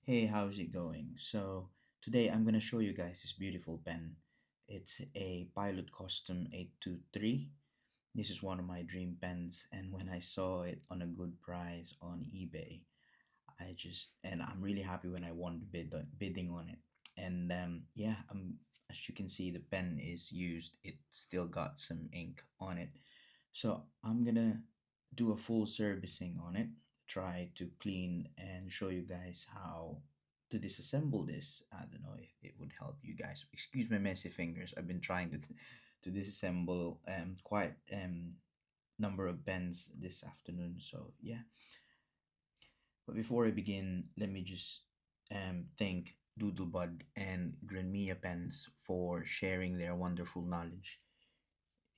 Hey, how's it going? So, today I'm going to show you guys this beautiful pen. It's a Pilot Custom 823. This is one of my dream pens, and when I saw it on a good price on eBay, and I'm really happy when I won the bidding on it. And yeah, as you can see, the pen is used. It still got some ink on it. So I'm gonna do a full servicing on it, try to clean and show you guys how to disassemble this. I don't know if it would help you guys. Excuse my messy fingers. I've been trying to disassemble quite number of pens this afternoon. So yeah. But before I begin, let me just thank Doodlebud and Granmia Pens for sharing their wonderful knowledge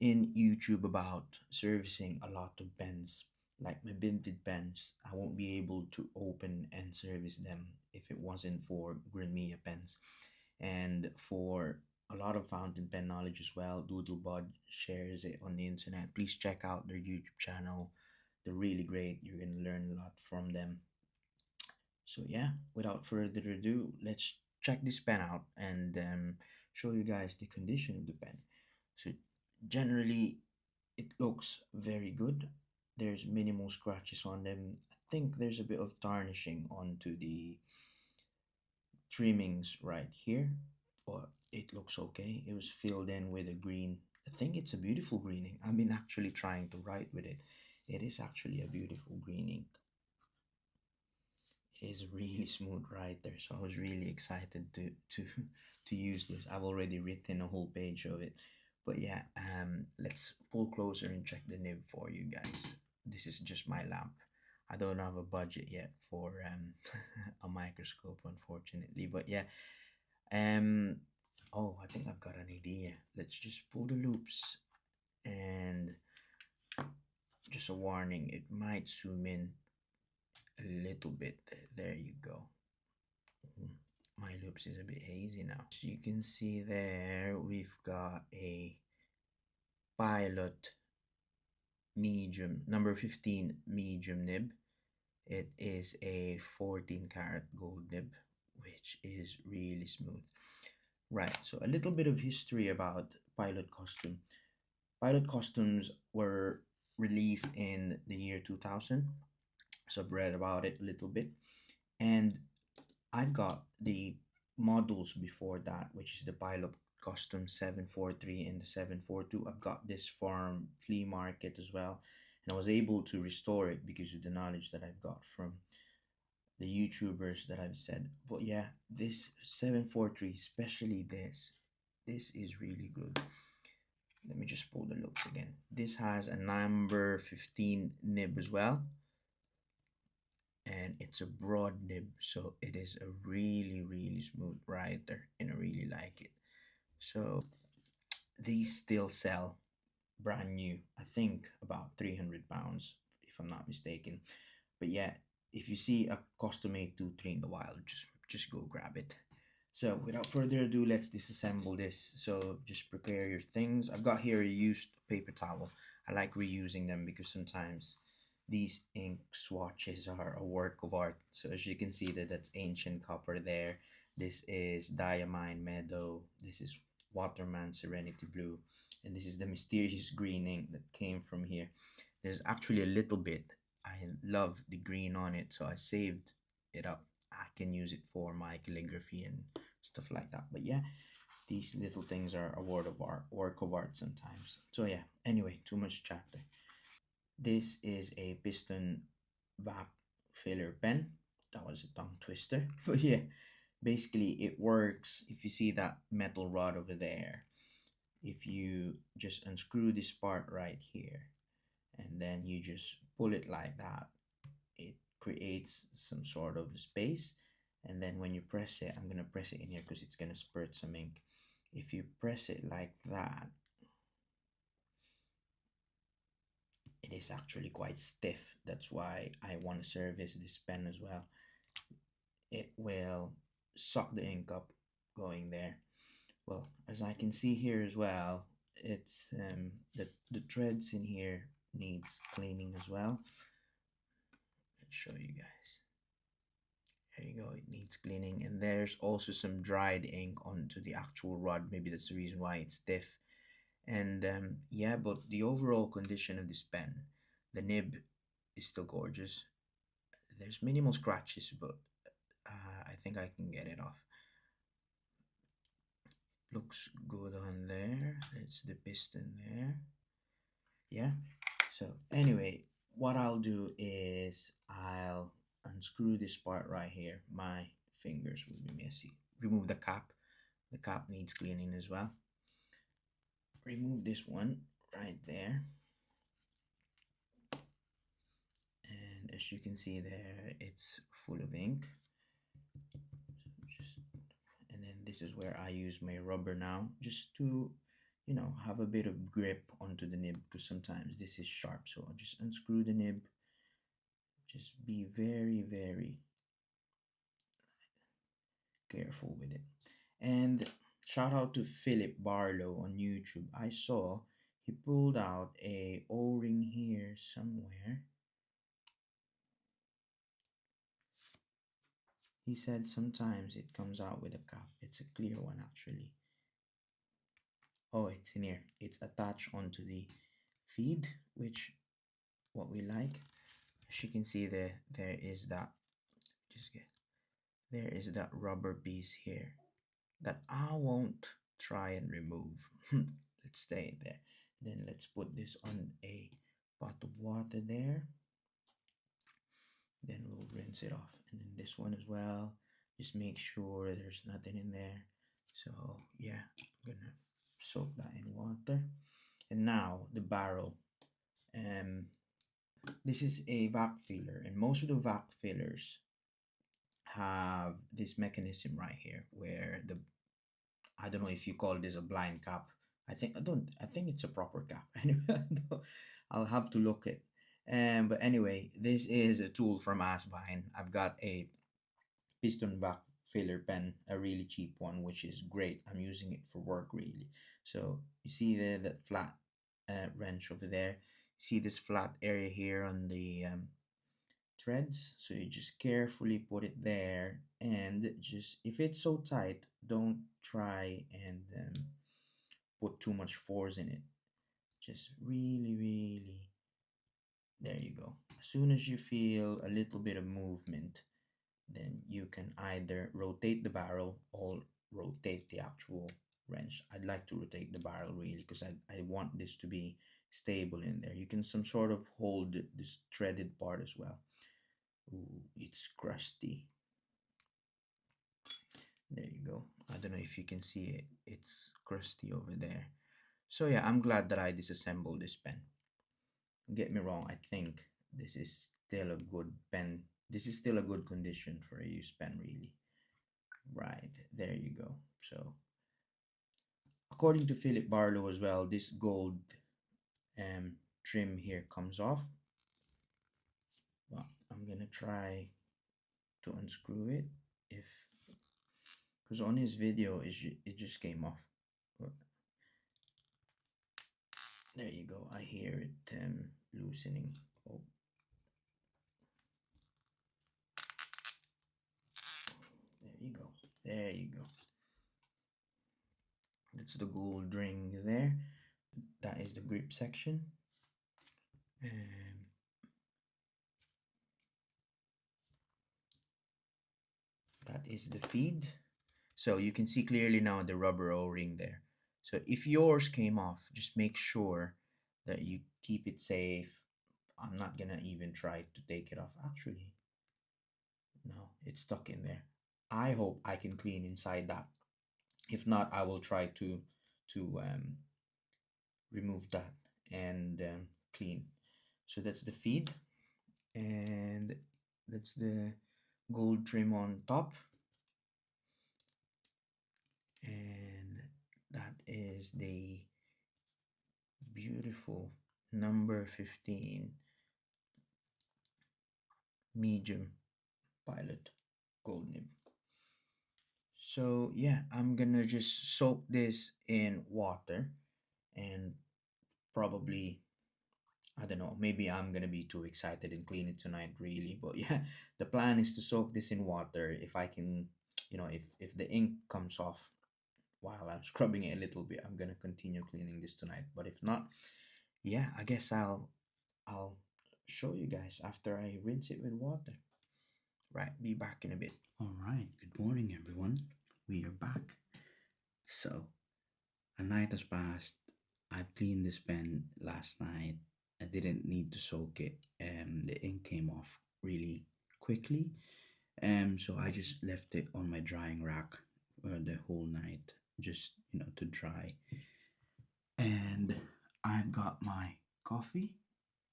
in YouTube about servicing a lot of pens. Like my vintage pens, I won't be able to open and service them if it wasn't for Granmia Pens. And for a lot of fountain pen knowledge as well, Doodlebud shares it on the internet. Please check out their YouTube channel. They're really great. You're going to learn a lot from them. So yeah, without further ado, let's check this pen out and show you guys the condition of the pen. So generally, it looks very good. There's minimal scratches on them. I think there's a bit of tarnishing onto the trimmings right here, but it looks okay. It was filled in with a green. I think it's a beautiful greening. I've been actually trying to write with it. It is actually a beautiful greening. Is really smooth right there, so I was really excited to to use this. I've already written a whole page of it, but yeah, let's pull closer and check the nib for you guys. This is just my lamp. I don't have a budget yet for a microscope, unfortunately, but yeah. um oh, I think I've got an idea. Let's just pull the loops, and just a warning, it might zoom in a little bit. There you go. My loops is a bit hazy now. So you can see there we've got a Pilot medium, number 15 medium nib. It is a 14 karat gold nib, which is really smooth. Right, so a little bit of history about Pilot Custom. Pilot Customs were released in the year 2000, so I've read about it a little bit. And I've got the models before that, which is the Pilot Custom 743 and the 742. I've got this from flea market as well, and I was able to restore it because of the knowledge that I've got from the YouTubers that I've said. But yeah, this 743, especially this is really good. Let me just pull the looks again. This has a number 15 nib as well, and it's a broad nib, so it is a really smooth rider, and I really like it. So these still sell brand new, I think about 300 pounds if I'm not mistaken. But yeah, if you see a custom 823 in the wild, just go grab it. So without further ado, let's disassemble this. So just prepare your things. I've got here a used paper towel. I like reusing them because sometimes these ink swatches are a work of art. So as you can see, that's ancient copper there. This is Diamine Meadow. This is Waterman Serenity Blue. And this is the mysterious green ink that came from here. There's actually a little bit. I love the green on it, so I saved it up. I can use it for my calligraphy and stuff like that. But yeah, these little things are a word of art, work of art sometimes. So yeah, anyway, too much chat there. This is a piston vac filler pen. That was a tongue twister. But yeah, basically it works. If you see that metal rod over there, if you just unscrew this part right here, and then you just pull it like that, it creates some sort of space. And then when you press it, I'm going to press it in here because it's going to spurt some ink. If you press it like that, it is actually quite stiff. That's why I want to service this pen as well. It will suck the ink up going there. Well, as I can see here as well, it's the threads in here needs cleaning as well. Let's show you guys. There you go. It needs cleaning, and there's also some dried ink onto the actual rod. Maybe that's the reason why it's stiff. And yeah, but the overall condition of this pen, the nib is still gorgeous. There's minimal scratches, but I think I can get it off. Looks good on there. That's the piston there. Yeah. So anyway, what I'll do is I'll unscrew this part right here. My fingers will be messy. Remove the cap. The cap needs cleaning as well. Remove this one right there. And as you can see there, it's full of ink. Just, and then this is where I use my rubber now, just to, have a bit of grip onto the nib, because sometimes this is sharp. So I'll just unscrew the nib. Just be very, very careful with it. And shout out to Philip Barlow on YouTube. I saw he pulled out a O-ring here somewhere. He said sometimes it comes out with a cap. It's a clear one actually. Oh, it's in here. It's attached onto the feed, which what we like. As you can see there is that, just get, there is that rubber piece here that I won't try and remove. Let's stay there. Then let's put this on a pot of water there. Then we'll rinse it off. And then this one as well. Just make sure there's nothing in there. So yeah, I'm gonna soak that in water. And now the barrel. This is a vac filler, and most of the vac fillers have this mechanism right here where the, I don't know if you call this a blind cap. I think it's a proper cap. Anyway, I'll have to look it. But anyway, this is a tool from Asvine. I've got a piston vac filler pen, a really cheap one, which is great. I'm using it for work really. So you see there that flat wrench over there. See this flat area here on the threads, so you just carefully put it there, and just, if it's so tight, don't try and put too much force in it. Just really, really, there you go. As soon as you feel a little bit of movement, then you can either rotate the barrel or rotate the actual wrench. I'd like to rotate the barrel really, because I want this to be stable in there. You can some sort of hold this threaded part as well. Ooh, it's crusty. There you go. I don't know if you can see it. It's crusty over there. So yeah, I'm glad that I disassembled this pen. Don't get me wrong, I think this is still a good pen. This is still a good condition for a used pen, really. Right, there you go. So according to Philip Barlow as well, this gold trim here comes off. Well, I'm gonna try to unscrew it, if, because on his video it just came off. But there you go. I hear it loosening. Oh, there you go. There you go. That's the gold ring there. That is the grip section. And that is the feed. So you can see clearly now the rubber O-ring there. So if yours came off, just make sure that you keep it safe. I'm not gonna even try to take it off. Actually, no, it's stuck in there. I hope I can clean inside that. If not, I will try to remove that and clean. So that's the feed, and that's the gold trim on top, and that is the beautiful number 15 medium pilot gold nib. So yeah, I'm gonna just soak this in water, and probably I don't know, maybe I'm gonna be too excited and clean it tonight, really. But yeah, the plan is to soak this in water. If I can, if the ink comes off while I'm scrubbing it a little bit, I'm gonna continue cleaning this tonight. But if not, yeah, I guess I'll show you guys after I rinse it with water. Right, be back in a bit. All right, good morning, everyone. We are back. So, a night has passed. I cleaned this pen last night. I didn't need to soak it. The ink came off really quickly. So I just left it on my drying rack the whole night, just to dry. And I've got my coffee,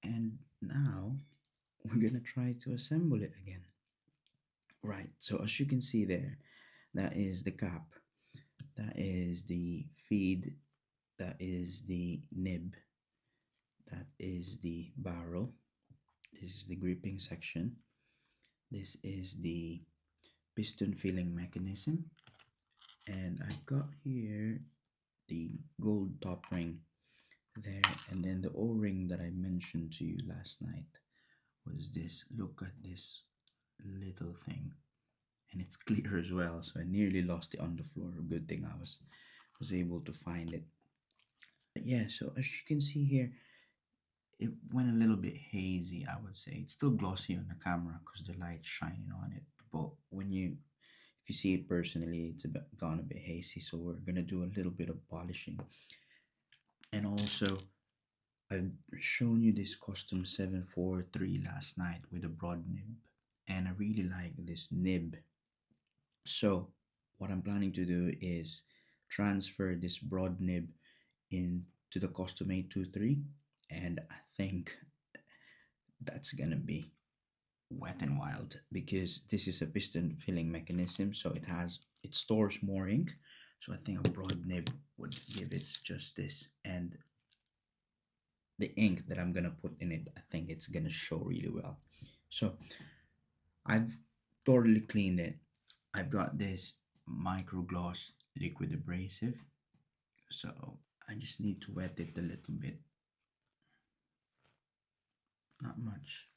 and now we're gonna try to assemble it again. Right. So as you can see there, that is the cap. That is the feed. That is the nib. That is the barrel. This is the gripping section. This is the piston filling mechanism. And I've got here the gold top ring there. And then the O-ring that I mentioned to you last night was this. Look at this little thing. And it's clear as well. So I nearly lost it on the floor. Good thing I was able to find it. But yeah, so as you can see here, it went a little bit hazy, I would say. It's still glossy on the camera because the light's shining on it. But if you see it personally, it's gone a bit hazy. So we're gonna do a little bit of polishing. And also, I've shown you this custom 743 last night with a broad nib. And I really like this nib. So what I'm planning to do is transfer this broad nib into the custom 823, and I think that's gonna be wet and wild because this is a piston filling mechanism, so it stores more ink. So I think a broad nib would give it justice, and the ink that I'm gonna put in it, I think it's gonna show really well. So I've thoroughly cleaned it. I've got this micro gloss liquid abrasive, so I just need to wet it a little bit. Not much.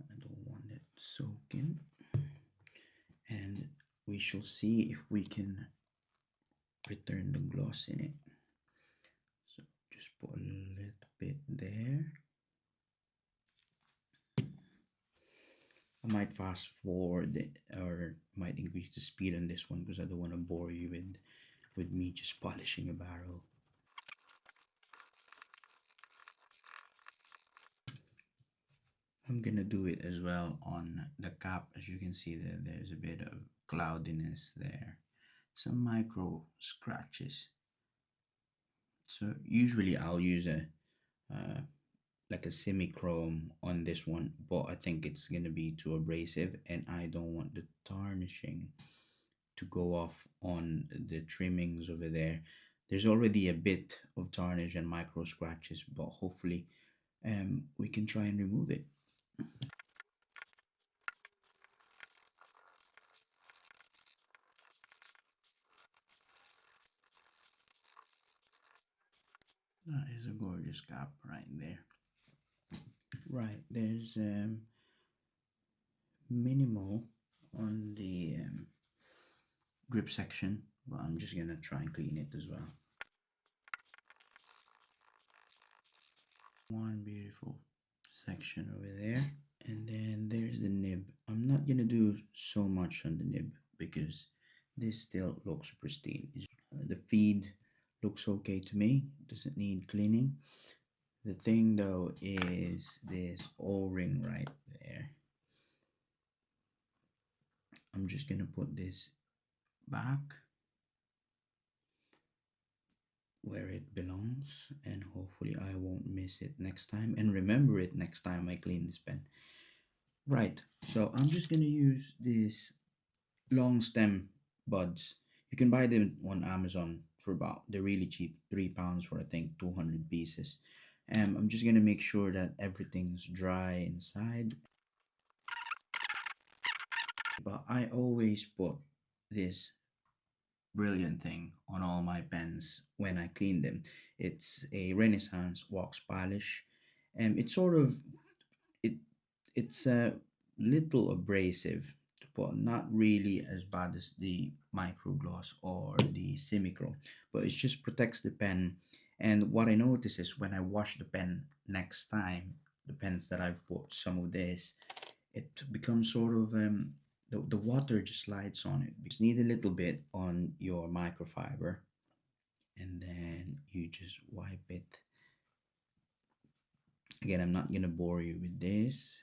I don't want it soaking. And we shall see if we can return the gloss in it. So just put a little bit there. I might fast forward it or might increase the speed on this one because I don't want to bore you with me just polishing a barrel. I'm gonna do it as well on the cap. As you can see that there's a bit of cloudiness there, some micro scratches. So usually I'll use a like a semi-chrome on this one, but I think it's gonna be too abrasive and I don't want the tarnishing to go off on the trimmings over there. There's already a bit of tarnish and micro scratches, but hopefully we can try and remove it. That is a gorgeous cap right there. Right, there's minimal on the grip section, but I'm just gonna try and clean it as well. One beautiful section over there, and then there's the nib. I'm not gonna do so much on the nib because this still looks pristine. The feed looks okay to me, doesn't need cleaning. The thing though is this O-ring right there. I'm just gonna put this back where it belongs, and hopefully I won't miss it next time and remember it next time I clean this pen. Right, so I'm just gonna use this long stem buds. You can buy them on Amazon for about, they're really cheap, £3 for I think 200 pieces. I'm just gonna make sure that everything's dry inside. But I always put this brilliant thing on all my pens when I clean them. It's a Renaissance wax polish, And it's sort of it it's a little abrasive, but not really as bad as the microgloss or the semichrome, but it just protects the pen. And what I notice is when I wash the pen next time, the pens that I've bought some of this, it becomes sort of the water just slides on it. You just need a little bit on your microfiber, and then you just wipe it. Again, I'm not gonna bore you with this.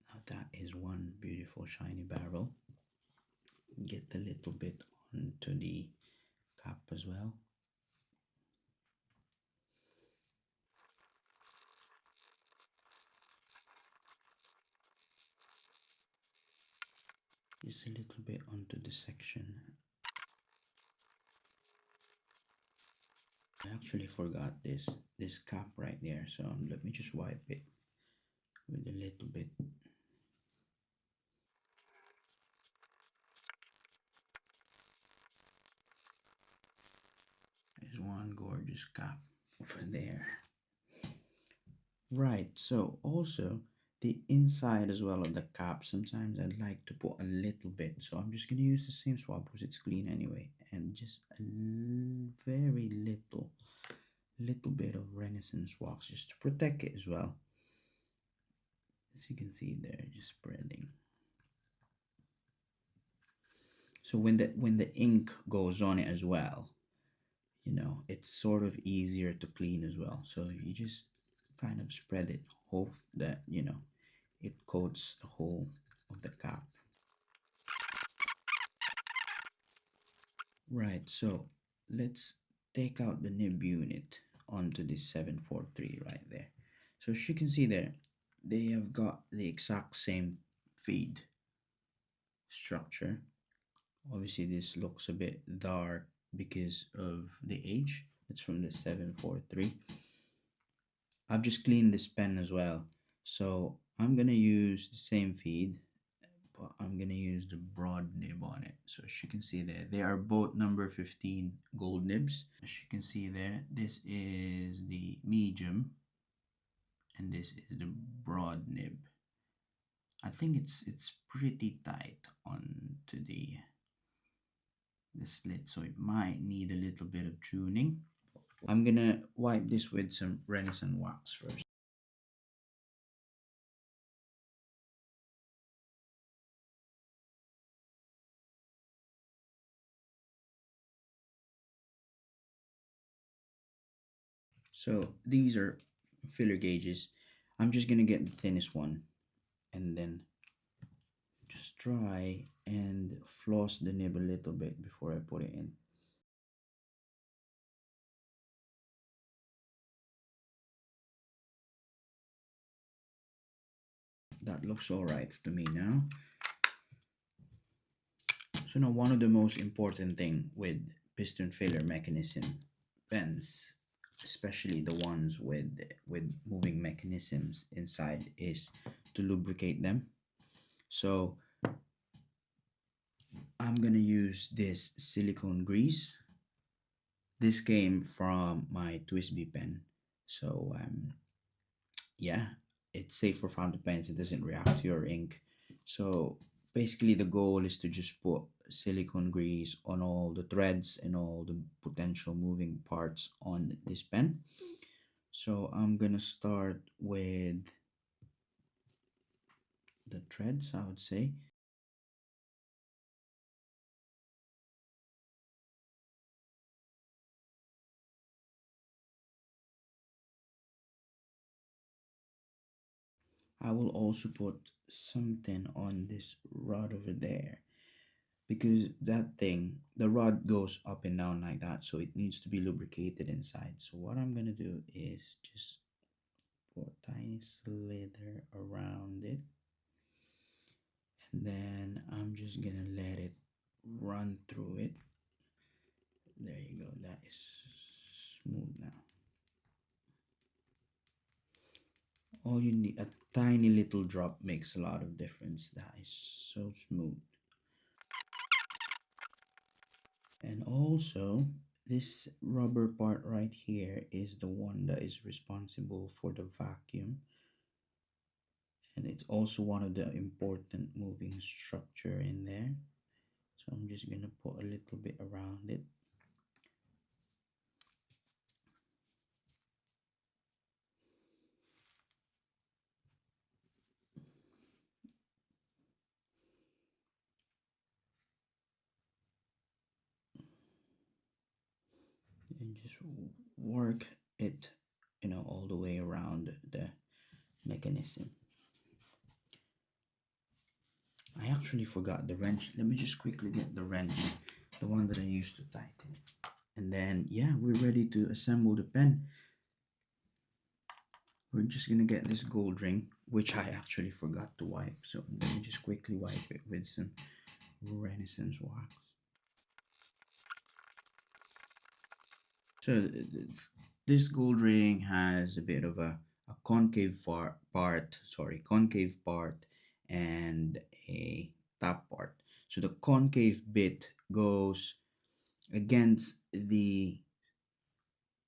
Now that is one beautiful shiny barrel. Get a little bit onto the cap as well. Just a little bit onto the section. I actually forgot this cap right there, so let me just wipe it with a little bit. There's one gorgeous cap over there. Right, so also the inside as well of the cap, sometimes I'd like to put a little bit. So I'm just going to use the same swab because it's clean anyway. And just a very little bit of Renaissance wax just to protect it as well. As you can see there, just spreading. So when the ink goes on it as well, it's sort of easier to clean as well. So you just kind of spread it, hope that it coats the whole of the cap. Right, so let's take out the nib unit onto this 743 right there. So as you can see there, they have got the exact same feed structure. Obviously this looks a bit dark because of the age. It's from the 743. I've just cleaned this pen as well. So I'm gonna use the same feed, but I'm gonna use the broad nib on it. So as you can see there, they are both number 15 gold nibs. As you can see there, this is the medium and this is the broad nib. I think it's pretty tight onto the slit, so it might need a little bit of tuning. I'm gonna wipe this with some Renaissance wax first. So these are filler gauges. I'm just gonna get the thinnest one and then just try and floss the nib a little bit before I put it in. That looks all right to me now. So now one of the most important thing with piston filler mechanism pens, especially the ones with moving mechanisms inside, is to lubricate them. So I'm gonna use this silicone grease. This came from my Twisby pen. So yeah, it's safe for fountain pens. It doesn't react to your ink. So basically the goal is to just put silicone grease on all the threads and all the potential moving parts on this pen. So I'm gonna start with the threads, I would say. I will also put something on this rod over there because that thing, the rod goes up and down like that, so it needs to be lubricated inside. So what I'm gonna do is just put a tiny slither around it, and then I'm just gonna let it run through it. There you go, that is smooth now. All you need, a tiny little drop makes a lot of difference. That is so smooth. And also, this rubber part right here is the one that is responsible for the vacuum, and it's also one of the important moving structure in there. So I'm just gonna put a little bit around it. And just work it, all the way around the mechanism. I actually forgot the wrench. Let me just quickly get the wrench, the one that I used to tighten. And then, yeah, we're ready to assemble the pen. We're just gonna get this gold ring, which I actually forgot to wipe. So let me just quickly wipe it with some Renaissance wax. So this gold ring has a bit of a concave part and a top part. So the concave bit goes against the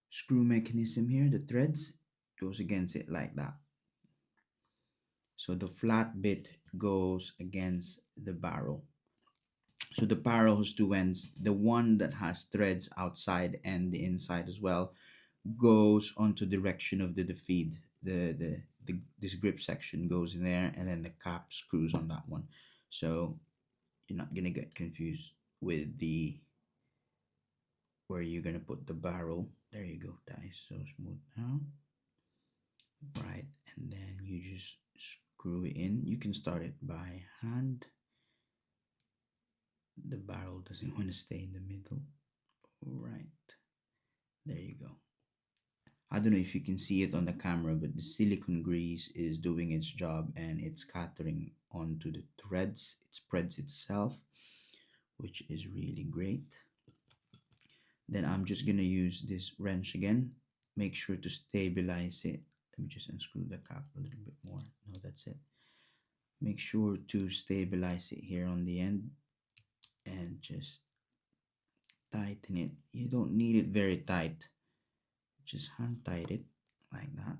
screw mechanism here, the threads goes against it like that. So the flat bit goes against the barrel. So the barrel has two ends. The one that has threads outside and the inside as well goes onto direction of the feed. This grip section goes in there, and then the cap screws on that one. So you're not gonna get confused with the where you're gonna put the barrel. There you go. That is so smooth now. Right, and then you just screw it in. You can start it by hand. The barrel doesn't want to stay in the middle. Right, there you go. I don't know if you can see it on the camera, but the silicone grease is doing its job and it's scattering onto the threads. It spreads itself, which is really great. Then I'm just gonna use this wrench again. Make sure to stabilize it. Let me just unscrew the cap a little bit more. No, that's it. Make sure to stabilize it here on the end and just tighten it. You don't need it very tight. Just hand tight it like that.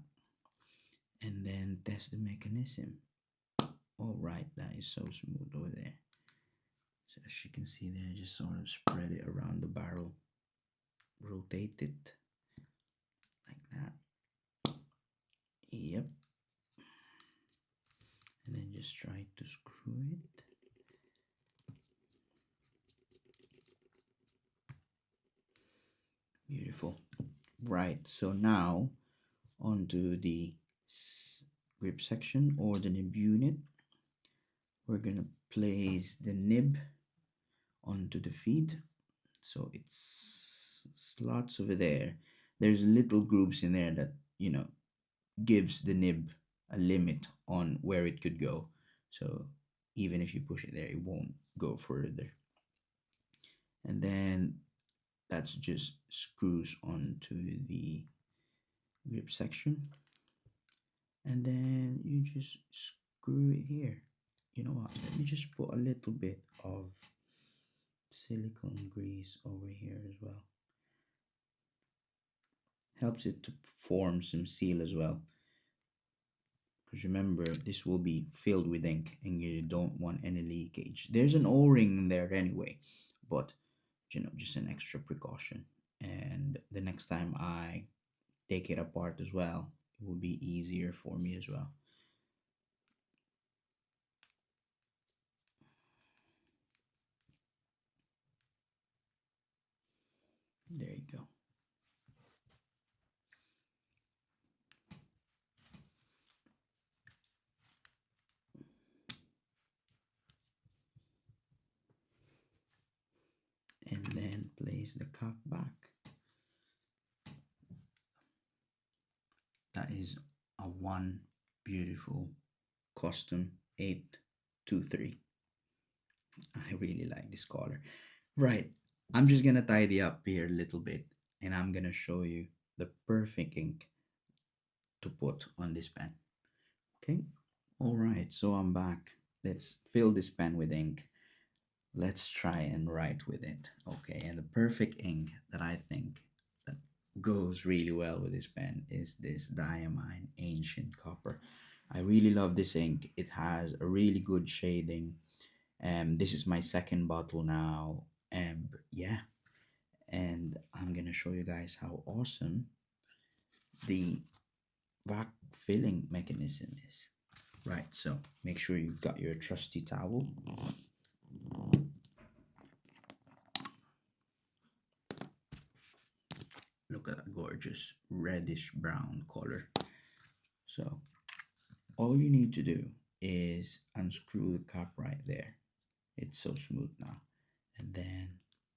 And then test the mechanism. All right, that is so smooth over there. So as you can see there, just sort of spread it around the barrel. Rotate it like that. Yep. And then just try to screw it. Beautiful. Right, so now onto the grip section or the nib unit. We're gonna place the nib onto the feed. So it's slots over there. There's little grooves in there that, gives the nib a limit on where it could go. So even if you push it there, it won't go further. And then that's just screws onto the grip section. And then you just screw it here. You know what? Let me just put a little bit of silicone grease over here as well. Helps it to form some seal as well. Because remember, this will be filled with ink and you don't want any leakage. There's an O-ring in there anyway, but just an extra precaution. And the next time I take it apart as well, it will be easier for me as well. There you go. And then place the cap back. That is a one beautiful custom 823. I really like this color. Right, I'm just gonna tidy up here a little bit and I'm gonna show you the perfect ink to put on this pen. Okay, all right, so I'm back. Let's fill this pen with ink. let's try and write with it. Okay, and the perfect ink that I think that goes really well with this pen is this diamine ancient copper. I really love this ink. It has a really good shading. This is my second bottle now. And yeah, and I'm gonna show you guys how awesome the vac filling mechanism is. Right, so make sure you've got your trusty towel. Look at that gorgeous reddish brown color. So all you need to do is unscrew the cap right there. It's so smooth now. And then,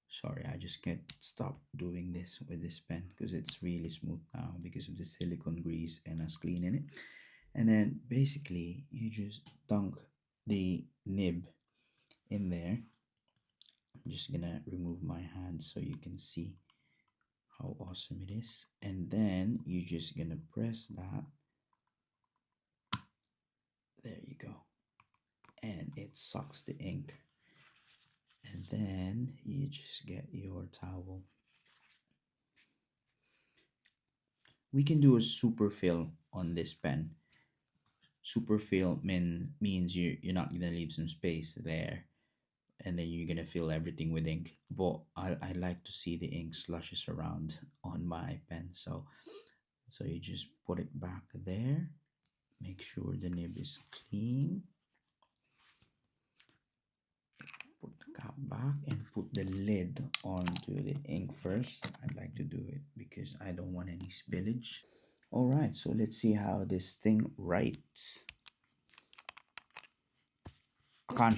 sorry, I just can't stop doing this with this pen because it's really smooth now because of the silicone grease and us cleaning it. And then basically you just dunk the nib in there. I'm just gonna remove my hand so you can see how awesome it is. And then you're just gonna press that. There you go. And it sucks the ink. And then you just get your towel. We can do a super fill on this pen. Super fill means you're not gonna leave some space there, and then you're gonna fill everything with ink. But I like to see the ink slushes around on my pen. So you just put it back there. Make sure the nib is clean. Put the cap back and put the lid onto the ink first. I'd like to do it because I don't want any spillage. All right, so let's see how this thing writes. I can't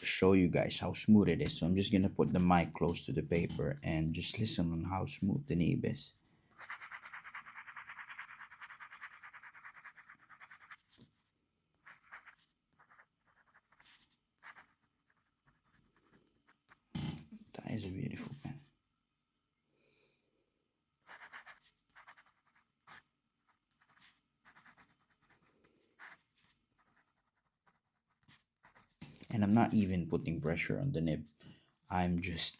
show you guys how smooth it is, so I'm just gonna put the mic close to the paper and just listen on how smooth the nib is. That is a beautiful pen. And I'm not even putting pressure on the nib. I'm just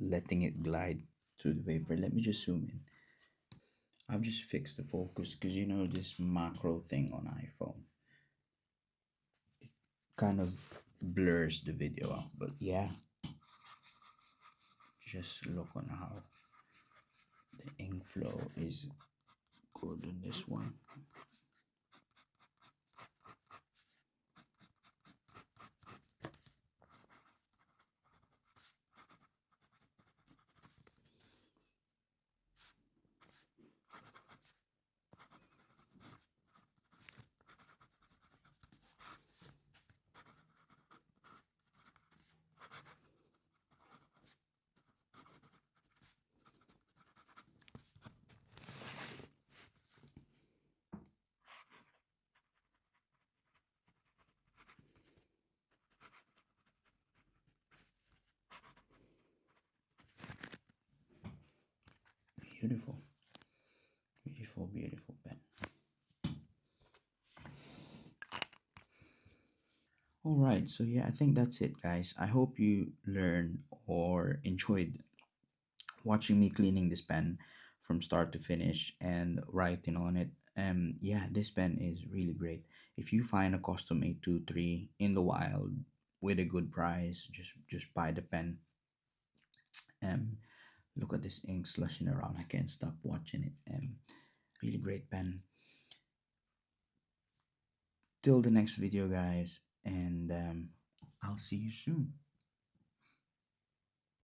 letting it glide through the paper. Let me just zoom in. I've just fixed the focus because you know this macro thing on iPhone kind of blurs the video out. But yeah, just look on how the ink flow is good on this one. Beautiful, beautiful, beautiful pen. All right, so yeah, I think that's it, guys. I hope you learned or enjoyed watching me cleaning this pen from start to finish and writing on it. Yeah, this pen is really great. If you find a custom 823 in the wild with a good price, just buy the pen. Um, look at this ink slushing around. I can't stop watching it. Really great pen. Till the next video, guys, and I'll see you soon.